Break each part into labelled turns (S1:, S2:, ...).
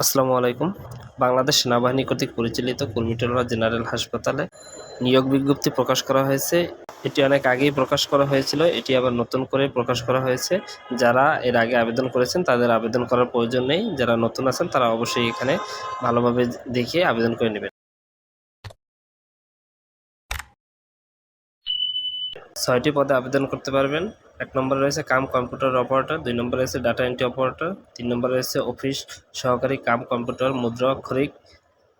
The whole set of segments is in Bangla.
S1: আসসালামু আলাইকুম। বাংলাদেশ সেনাবাহিনী কর্তৃক পরিচালিত কুর্মিটোলা জেনারেল হাসপাতালে নিয়োগ বিজ্ঞপ্তি প্রকাশ করা হয়েছে। এটি অনেক আগেই প্রকাশ করা হয়েছিল। এটি আবার নতুন করে প্রকাশ করা হয়েছে। যারা এর আগে আবেদন করেছেন তাদের আবেদন করার প্রয়োজন নেই। যারা নতুন আছেন তারা অবশ্যই এখানে ভালোভাবে দেখে আবেদন করে নেবেন। ৬টি পদে আবেদন করতে পারবেন। ১ নম্বরে রয়েছে কম্পিউটার অপারেটর, ২ নম্বরে রয়েছে ডাটা এন্ট্রি অপারেটর, ৩ নম্বরে রয়েছে অফিস সহকারী কম্পিউটার মুদ্রা অক্ষরিক,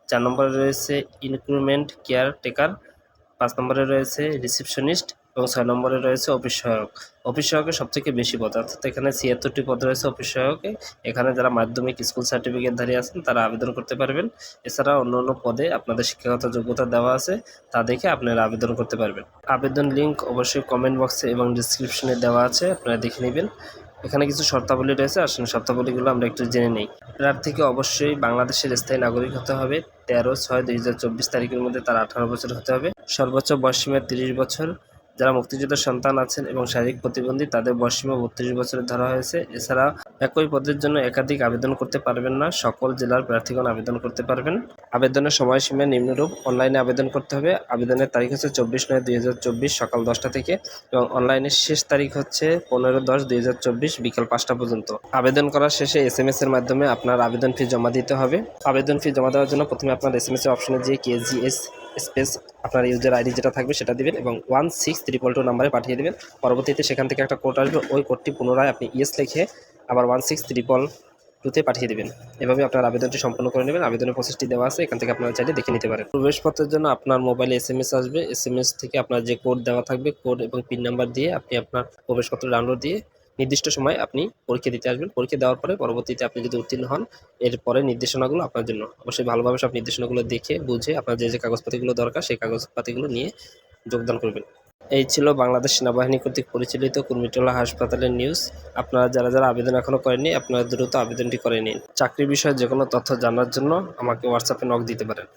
S1: ৪ নম্বরে রয়েছে ইনক্রিমেন্ট কেয়ারটেকার, ৫ নম্বরে রয়েছে রিসেপশনিস্ট এবং ৬ নম্বরে রয়েছে অফিস সহায়ক। অফিস সহায়কের সবথেকে বেশি পদ, অর্থাৎ এখানে ৭৬টি পদ রয়েছে অফিস সহায়কে। এখানে যারা মাধ্যমিক স্কুল সার্টিফিকেটধারী আছেন তারা আবেদন করতে পারবেন। এছাড়া অন্য পদে আপনাদের শিক্ষাগত যোগ্যতা দেওয়া আছে, তা দেখে আপনারা আবেদন করতে পারবেন। আবেদন লিঙ্ক অবশ্যই কমেন্ট বক্সে এবং ডিসক্রিপশনে দেওয়া আছে, আপনারা দেখে নেবেন। এখানে কিছু শর্তাবলী রয়েছে, আসলে শর্তাবলীগুলো আমরা একটু জেনে নেই। প্রার্থীকে অবশ্যই বাংলাদেশের স্থায়ী নাগরিক হতে হবে। 13/6/2024 তারিখের মধ্যে তার 18 বছর হতে হবে। সর্বোচ্চ বয়সসীমা 30 বছর। যারা মুক্তিযোদ্ধার সন্তান আছেন এবং শারীরিক প্রতিবন্ধী তাদের বয়সসীমা 32 বছরের ধরা হয়েছে। এছাড়া একই পদের জন্য একাধিক আবেদন করতে পারবেন না। সকল জেলার প্রার্থীগণ আবেদন করতে পারবেন। আবেদনের সময়সীমা নিম্নরূপ: অনলাইনে আবেদন করতে হবে। আবেদনের তারিখ হচ্ছে 24/9/2024 সকাল 10টা থেকে এবং অনলাইনের শেষ তারিখ হচ্ছে 15/10/2024 বিকাল 5টা পর্যন্ত। আবেদন করার শেষে SMS এর মাধ্যমে আপনার আবেদন ফি জমা দিতে হবে। আবেদন ফি জমা দেওয়ার জন্য প্রথমে আপনার SMS এর অপশনে যেয়ে KGS স্পেস আপনার ইউজার আইডি যেটা থাকবে সেটা দিবেন এবং 16322 নাম্বারে পাঠিয়ে দেবেন। পরবর্তীতে সেখান থেকে একটা কোড আসবে, ওই কোডটি পুনরায় আপনি ইয়েস লিখে আবার 16322-তে পাঠিয়ে দেবেন। এভাবে আপনার আবেদনটি সম্পন্ন করে নেবেন। আবেদনের প্রসেসটি দেওয়া আছে, এখান থেকে আপনারা চাইলে দেখে নিতে পারেন। প্রবেশপত্রের জন্য আপনার মোবাইলে SMS আসবে। SMS থেকে আপনার যে কোড দেওয়া থাকবে, কোড এবং পিন নাম্বার দিয়ে আপনি আপনার প্রবেশপত্র ডাউনলোড দিয়ে নির্দিষ্ট সময় আপনি পরীক্ষা দিতে আসবেন। পরীক্ষা দেওয়ার পরে পরবর্তীতে আপনি যদি উত্তীর্ণ হন, এরপরে নির্দেশনাগুলো আপনার জন্য। অবশ্যই ভালোভাবে সব নির্দেশনাগুলো দেখে বুঝে আপনার যে কাগজপাতিগুলো দরকার সেই কাগজপাতিগুলো নিয়ে যোগদান করবেন। এই ছিল বাংলাদেশ সেনাবাহিনী কর্তৃক পরিচালিত কুর্মিটোলা হাসপাতালের নিউজ। আপনারা যারা আবেদন এখনও করেননি, আপনারা দ্রুত আবেদনটি করে নিন। চাকরি বিষয়ে যে কোনো তথ্য জানার জন্য আমাকে হোয়াটসঅ্যাপে নক দিতে পারেন।